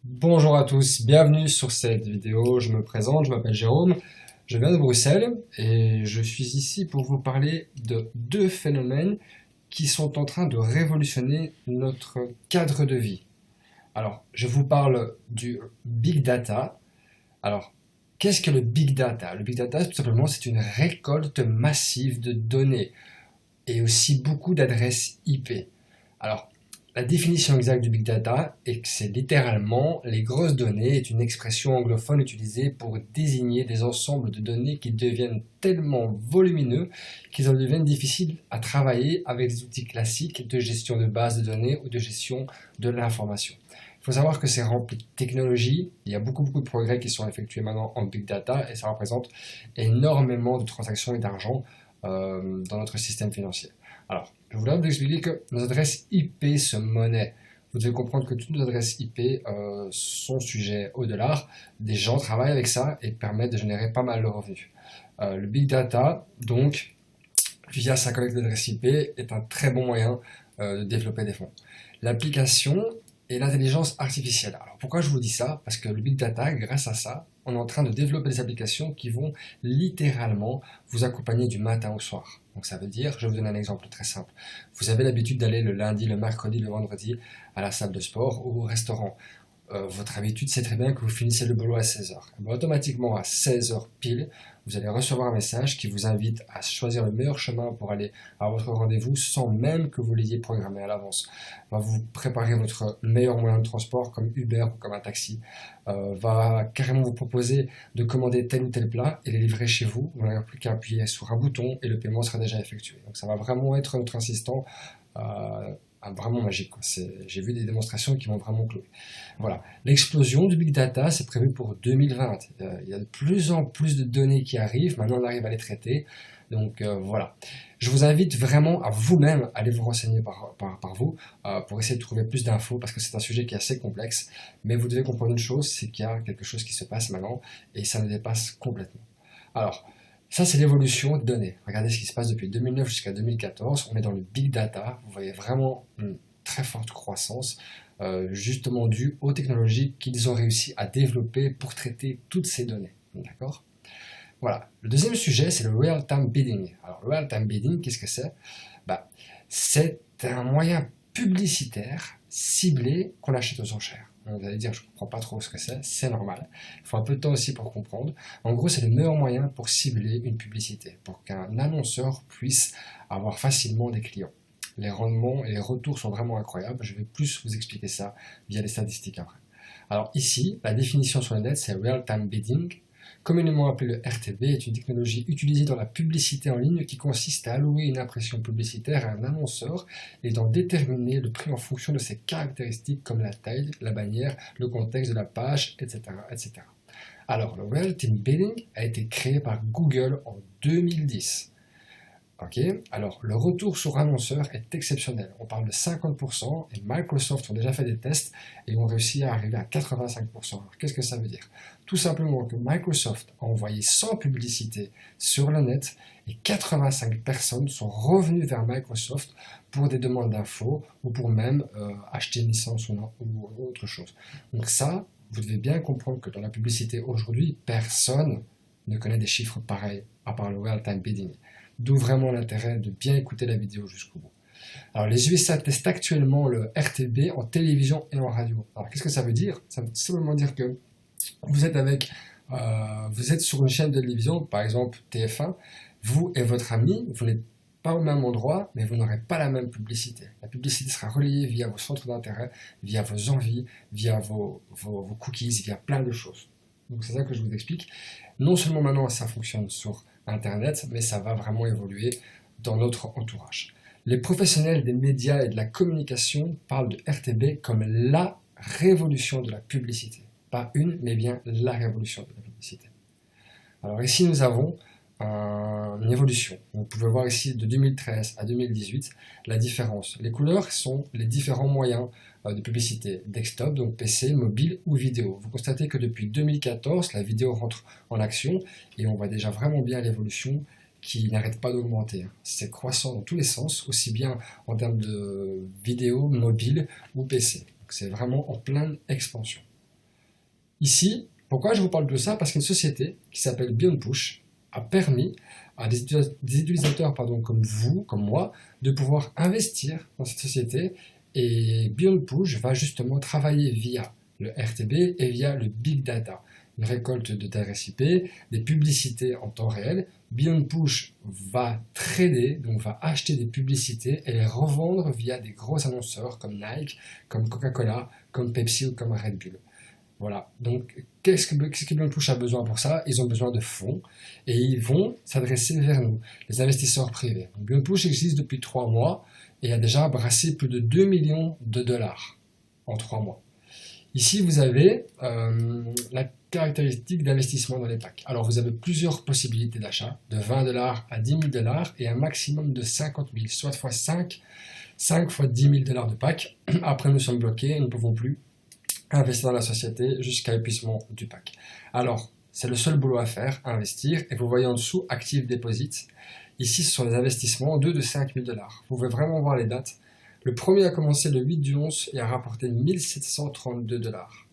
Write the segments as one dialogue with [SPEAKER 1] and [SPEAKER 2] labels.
[SPEAKER 1] Bonjour à tous, bienvenue sur cette vidéo. Je me présente, je m'appelle Jérôme, je viens de Bruxelles et je suis ici pour vous parler de deux phénomènes qui sont en train de révolutionner notre cadre de vie. Alors, je vous parle du Big Data. Alors, qu'est-ce que le Big Data? Le Big Data, tout simplement, c'est une récolte massive de données et aussi beaucoup d'adresses IP. Alors, la définition exacte du Big Data est que c'est littéralement les grosses données est une expression anglophone utilisée pour désigner des ensembles de données qui deviennent tellement volumineux qu'ils en deviennent difficiles à travailler avec des outils classiques de gestion de bases de données ou de gestion de l'information. Il faut savoir que c'est rempli de technologie, il y a beaucoup de progrès qui sont effectués maintenant en Big Data et ça représente énormément de transactions et d'argent dans notre système financier. Alors, je voulais vous expliquer que nos adresses IP se monnaient. Vous devez comprendre que toutes nos adresses IP sont sujets au dollar. Des gens travaillent avec ça et permettent de générer pas mal de revenus. Le Big Data, donc, via sa collecte d'adresses IP, est un très bon moyen de développer des fonds. L'application et l'intelligence artificielle. Alors pourquoi je vous dis ça? Parce que le Big Data, grâce à ça, on est en train de développer des applications qui vont littéralement vous accompagner du matin au soir. Donc ça veut dire, je vais vous donner un exemple très simple. Vous avez l'habitude d'aller le lundi, le mercredi, le vendredi à la salle de sport ou au restaurant. Votre habitude, c'est très bien que vous finissez le boulot à 16 heures. Automatiquement, à 16 heures pile, vous allez recevoir un message qui vous invite à choisir le meilleur chemin pour aller à votre rendez-vous sans même que vous l'ayez programmé à l'avance. Va vous préparer votre meilleur moyen de transport comme Uber ou comme un taxi. Va carrément vous proposer de commander tel ou tel plat et les livrer chez vous. Vous n'aurez plus qu'à appuyer sur un bouton et le paiement sera déjà effectué. Donc ça va vraiment être notre assistant vraiment magique. J'ai vu des démonstrations qui m'ont vraiment cloué. Voilà. L'explosion du Big Data, c'est prévu pour 2020. Il y a de plus en plus de données qui arrivent. Maintenant, on arrive à les traiter. Donc voilà. Je vous invite vraiment à vous-même aller vous renseigner par vous pour essayer de trouver plus d'infos parce que c'est un sujet qui est assez complexe. Mais vous devez comprendre une chose, c'est qu'il y a quelque chose qui se passe maintenant et ça nous dépasse complètement. Alors, ça, c'est l'évolution de données. Regardez ce qui se passe depuis 2009 jusqu'à 2014. On est dans le big data. Vous voyez vraiment une très forte croissance, justement due aux technologies qu'ils ont réussi à développer pour traiter toutes ces données. D'accord? Voilà. Le deuxième sujet, c'est le real-time bidding. Alors, le real-time bidding, qu'est-ce que c'est? Bah, c'est un moyen publicitaire ciblé qu'on achète aux enchères. Vous allez dire, je ne comprends pas trop ce que c'est normal. Il faut un peu de temps aussi pour comprendre. En gros, c'est le meilleur moyen pour cibler une publicité, pour qu'un annonceur puisse avoir facilement des clients. Les rendements et les retours sont vraiment incroyables. Je vais plus vous expliquer ça via les statistiques après. Alors ici, la définition sur le net, c'est real-time bidding. Communément appelé le RTB, est une technologie utilisée dans la publicité en ligne qui consiste à allouer une impression publicitaire à un annonceur et d'en déterminer le prix en fonction de ses caractéristiques comme la taille, la bannière, le contexte de la page, etc. etc. Alors, le Real-Time Bidding a été créé par Google en 2010. Ok, alors le retour sur annonceur est exceptionnel. On parle de 50% et Microsoft ont déjà fait des tests et ont réussi à arriver à 85%. Alors qu'est-ce que ça veut dire? Tout simplement que Microsoft a envoyé 100 publicités sur le net et 85 personnes sont revenues vers Microsoft pour des demandes d'infos ou pour même acheter une licence ou autre chose. Donc ça, vous devez bien comprendre que dans la publicité aujourd'hui, personne ne connaît des chiffres pareils à part le real-time bidding. D'où vraiment l'intérêt de bien écouter la vidéo jusqu'au bout. Alors les USA testent actuellement le RTB en télévision et en radio. Alors qu'est-ce que ça veut dire? Ça veut simplement dire que vous êtes vous êtes sur une chaîne de télévision, par exemple TF1, vous et votre ami, vous n'êtes pas au même endroit, mais vous n'aurez pas la même publicité. La publicité sera relayée via vos centres d'intérêt, via vos envies, via vos cookies, via plein de choses. Donc c'est ça que je vous explique. Non seulement maintenant ça fonctionne sur Internet, mais ça va vraiment évoluer dans notre entourage. Les professionnels des médias et de la communication parlent de RTB comme la révolution de la publicité. Pas une, mais bien la révolution de la publicité. Alors ici nous avons une évolution. Vous pouvez voir ici de 2013 à 2018 la différence. Les couleurs sont les différents moyens de publicité, desktop, donc PC, mobile ou vidéo. Vous constatez que depuis 2014, la vidéo rentre en action et on voit déjà vraiment bien l'évolution qui n'arrête pas d'augmenter. C'est croissant dans tous les sens, aussi bien en termes de vidéo, mobile ou PC. C'est vraiment en pleine expansion. Ici, pourquoi je vous parle de ça? Parce qu'une société qui s'appelle BeyondPush a permis à des utilisateurs comme vous, comme moi, de pouvoir investir dans cette société. Et BeyondPush va justement travailler via le RTB et via le Big Data, une récolte de TRS-IP, des publicités en temps réel. BeyondPush va trader, donc va acheter des publicités et les revendre via des gros annonceurs comme Nike, comme Coca-Cola, comme Pepsi ou comme Red Bull. Voilà, donc qu'est-ce que BeyondPush a besoin pour ça? Ils ont besoin de fonds et ils vont s'adresser vers nous, les investisseurs privés. Donc, BeyondPush existe depuis 3 mois et a déjà brassé plus de 2 millions de dollars en 3 mois. Ici, vous avez la caractéristique d'investissement dans les packs. Alors, vous avez plusieurs possibilités d'achat, de 20 dollars à 10 000 dollars et un maximum de 50 000, soit fois 5 fois 10 000 dollars de pack. Après, nous sommes bloqués et nous ne pouvons plus investir dans la société jusqu'à l'épuisement du pack. Alors, c'est le seul boulot à faire, à investir. Et vous voyez en dessous, Active Deposit. Ici, ce sont les investissements, 2 de 5 000 dollars. Vous pouvez vraiment voir les dates. Le premier a commencé le 8 du 11 et a rapporté 1 732 dollars.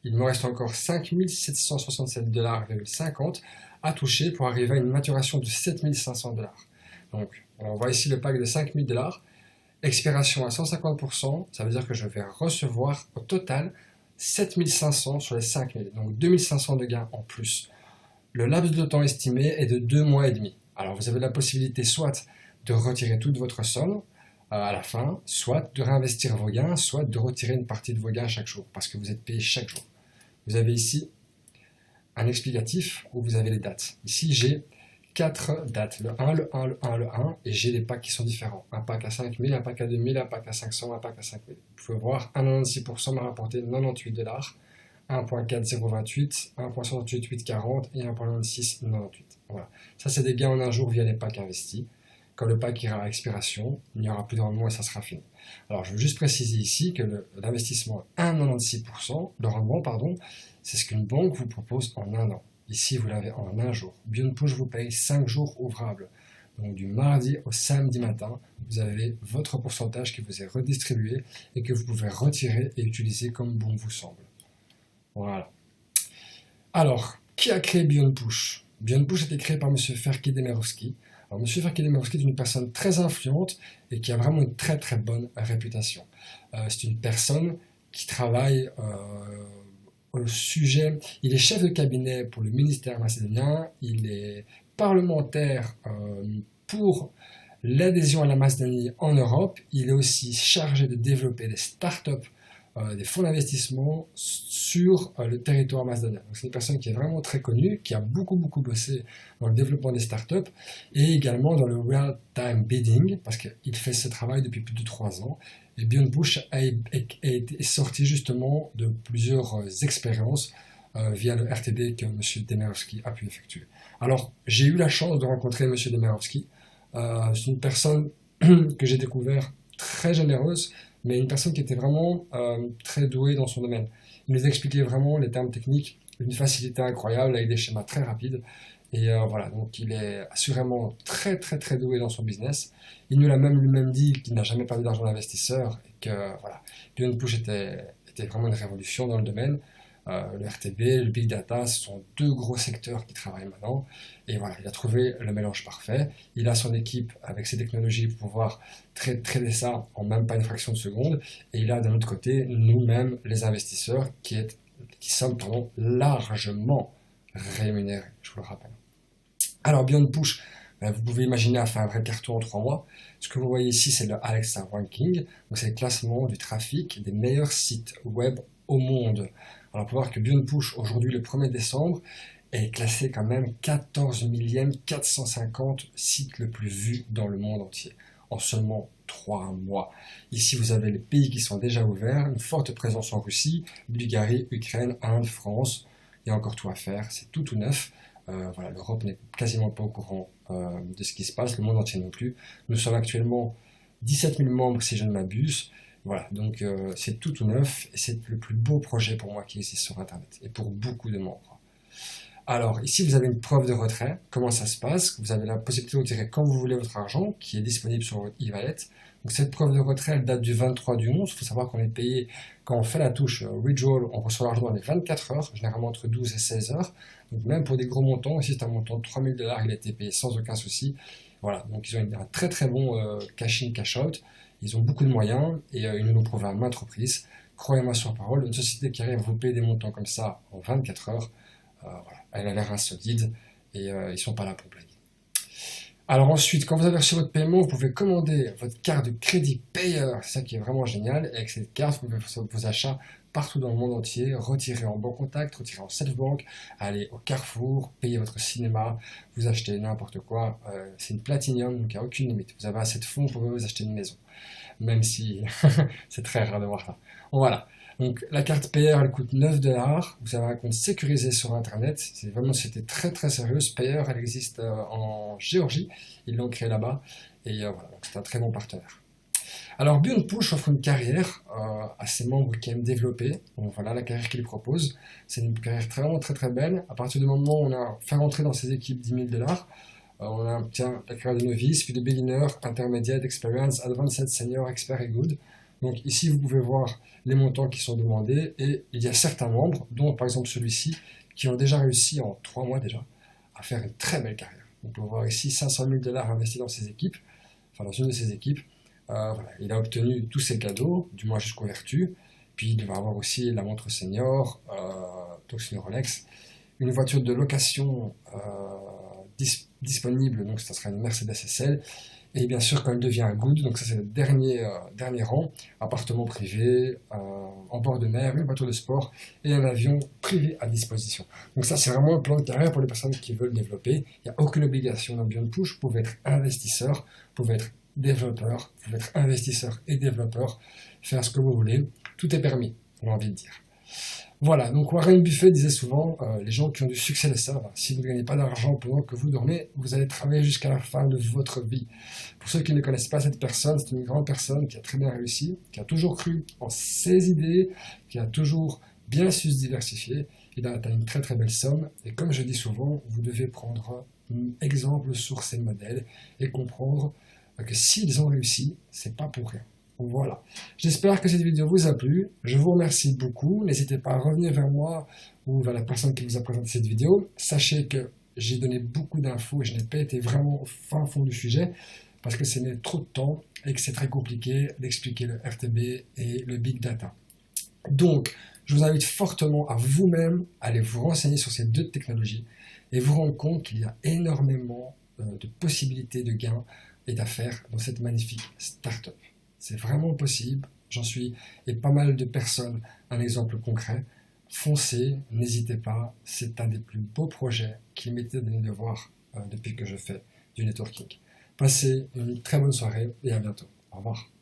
[SPEAKER 1] Il me reste encore 5 767 dollars à toucher pour arriver à une maturation de 7 500 dollars. Donc, on voit ici le pack de 5 000 dollars. Expiration à 150%, ça veut dire que je vais recevoir au total 7 500 sur les 5 000, donc 2 500 de gains en plus. Le laps de temps estimé est de 2 mois et demi. Alors vous avez la possibilité soit de retirer toute votre somme à la fin, soit de réinvestir vos gains, soit de retirer une partie de vos gains chaque jour, parce que vous êtes payé chaque jour. Vous avez ici un explicatif où vous avez les dates. Ici j'ai 4 dates, le 1, le 1, le 1, le 1, et j'ai des packs qui sont différents. Un pack à 5000, un pack à 2000, un pack à 500, un pack à 5000. Vous pouvez voir, 1,96% m'a rapporté 98 dollars, 1,4028, 1,68840 et 1,9698. Voilà. Ça, c'est des gains en un jour via les packs investis. Quand le pack ira à expiration, il n'y aura plus de rendement et ça sera fini. Alors, je veux juste préciser ici que l'investissement à 1,96%, le rendement, pardon, c'est ce qu'une banque vous propose en un an. Ici, vous l'avez en un jour. BeyondPush vous paye 5 jours ouvrables. Donc du mardi au samedi matin, vous avez votre pourcentage qui vous est redistribué et que vous pouvez retirer et utiliser comme bon vous semble. Voilà. Alors, qui a créé BeyondPush? BeyondPush a été créé par M. Ferki Demirovski. Alors, M. Ferki Demirovski est une personne très influente et qui a vraiment une très très bonne réputation. C'est une personne qui travaille au sujet. Il est chef de cabinet pour le ministère macédonien, il est parlementaire pour l'adhésion à la Macédonie en Europe, il est aussi chargé de développer des startups, des fonds d'investissement sur le territoire macédonien. Donc c'est une personne qui est vraiment très connue, qui a beaucoup bossé dans le développement des startups et également dans le real-time bidding, parce qu'il fait ce travail depuis plus de 3 ans. Et BeyondPush est sorti justement de plusieurs expériences via le RTB que M. Demirovski a pu effectuer. Alors, j'ai eu la chance de rencontrer M. Demirovski. C'est une personne que j'ai découvert très généreuse, mais une personne qui était vraiment très douée dans son domaine. Il nous expliquait vraiment les termes techniques d'une facilité incroyable, avec des schémas très rapides. Et voilà, donc il est assurément très doué dans son business. Il nous l'a même lui-même dit qu'il n'a jamais perdu d'argent d'investisseur et que voilà, BeyondPush était vraiment une révolution dans le domaine. Le RTB, le Big Data, ce sont 2 gros secteurs qui travaillent maintenant. Et voilà, il a trouvé le mélange parfait. Il a son équipe avec ses technologies pour pouvoir trader ça en même pas une fraction de seconde. Et il a d'un autre côté nous-mêmes, les investisseurs, qui sommes largement rémunérés, je vous le rappelle. Alors BeyondPush, vous pouvez imaginer, a fait un vrai carton en 3 mois. Ce que vous voyez ici, c'est le Alexa Ranking. Donc c'est le classement du trafic des meilleurs sites web au monde. Alors, on peut voir que BeyondPush, aujourd'hui, le 1er décembre, est classé quand même 14 450 sites le plus vus dans le monde entier, en seulement 3 mois. Ici, vous avez les pays qui sont déjà ouverts, une forte présence en Russie, Bulgarie, Ukraine, Inde, France. Il y a encore tout à faire, c'est tout neuf. Voilà, l'Europe n'est quasiment pas au courant de ce qui se passe, le monde entier non plus. Nous sommes actuellement 17 000 membres, si je ne m'abuse. Voilà, donc c'est tout neuf et c'est le plus beau projet pour moi qui existe sur Internet et pour beaucoup de membres. Alors ici vous avez une preuve de retrait. Comment ça se passe? Vous avez la possibilité de retirer quand vous voulez votre argent qui est disponible sur votre e-wallet. Donc cette preuve de retrait, elle date du 23/11. Il faut savoir qu'on est payé, quand on fait la touche withdrawal, on reçoit l'argent dans les 24 heures, généralement entre 12 et 16 heures. Donc même pour des gros montants, ici c'est un montant de 3 000 $, il a été payé sans aucun souci. Voilà, donc ils ont un très très bon cash-in, cash-out. Ils ont beaucoup de moyens et ils nous l'ont prouvé à maintes reprises. Croyez-moi sur parole, une société qui arrive à vous payer des montants comme ça en 24 heures, voilà, elle a l'air insolide et ils ne sont pas là pour blaguer. Alors ensuite, quand vous avez reçu votre paiement, vous pouvez commander votre carte de crédit payeur, c'est ça qui est vraiment génial. Et avec cette carte, vous pouvez faire vos achats partout dans le monde entier, retirer en bon contact, retirer en self-bank, aller au Carrefour, payer votre cinéma, vous achetez n'importe quoi. C'est une Platinum, donc il n'y a aucune limite. Vous avez assez de fonds, vous pouvez vous acheter une maison. Même si c'est très rare de voir ça. Bon, voilà. Donc la carte Payer, elle coûte 9 $. Vous avez un compte sécurisé sur Internet. C'est vraiment, c'était très très sérieux. Payer, elle existe en Géorgie. Ils l'ont créé là-bas. Et voilà, c'est un très bon partenaire. Alors Beyond Push offre une carrière à ses membres qui aiment développer. Donc voilà la carrière qu'ils proposent. C'est une carrière vraiment très très belle. À partir du moment où on a fait rentrer dans ces équipes 10 000 $, on obtient la carrière de novice, puis de beginner, intermediate, experience, advanced, senior, expert et good. Donc ici, vous pouvez voir les montants qui sont demandés et il y a certains membres, dont par exemple celui-ci, qui ont déjà réussi en 3 mois déjà à faire une très belle carrière. Donc on peut voir ici 500 000 $ investis dans ses équipes, enfin dans une de ses équipes. Voilà. Il a obtenu tous ses cadeaux, du moins jusqu'aux vertus. Puis il va avoir aussi la montre senior, donc c'est une Rolex, une voiture de location disponible, donc ça sera une Mercedes SL. Et bien sûr, quand il devient un good, donc ça c'est le dernier rang, appartement privé, en bord de mer, une voiture de sport et un avion privé à disposition. Donc ça c'est vraiment un plan de carrière pour les personnes qui veulent développer. Il n'y a aucune obligation dans Beyond Push. Vous pouvez être investisseur, vous pouvez être développeur, vous pouvez être investisseur et développeur, faire ce que vous voulez. Tout est permis, on a envie de dire. Voilà, donc Warren Buffett disait souvent, les gens qui ont du succès le savent, si vous ne gagnez pas d'argent pendant que vous dormez, vous allez travailler jusqu'à la fin de votre vie. Pour ceux qui ne connaissent pas cette personne, c'est une grande personne qui a très bien réussi, qui a toujours cru en ses idées, qui a toujours bien su se diversifier, il a atteint une très très belle somme, et comme je dis souvent, vous devez prendre exemple sur ces modèles et comprendre que s'ils ont réussi, c'est pas pour rien. Voilà, j'espère que cette vidéo vous a plu, je vous remercie beaucoup, n'hésitez pas à revenir vers moi ou vers la personne qui vous a présenté cette vidéo, sachez que j'ai donné beaucoup d'infos et je n'ai pas été vraiment au fin fond du sujet parce que c'est trop de temps et que c'est très compliqué d'expliquer le RTB et le Big Data. Donc, je vous invite fortement à vous-même aller vous renseigner sur ces deux technologies et vous rendre compte qu'il y a énormément de possibilités de gains et d'affaires dans cette magnifique start-up. C'est vraiment possible, j'en suis, et pas mal de personnes, un exemple concret. Foncez, n'hésitez pas, c'est un des plus beaux projets qu'il m'était donné de voir depuis que je fais du networking. Passez une très bonne soirée et à bientôt. Au revoir.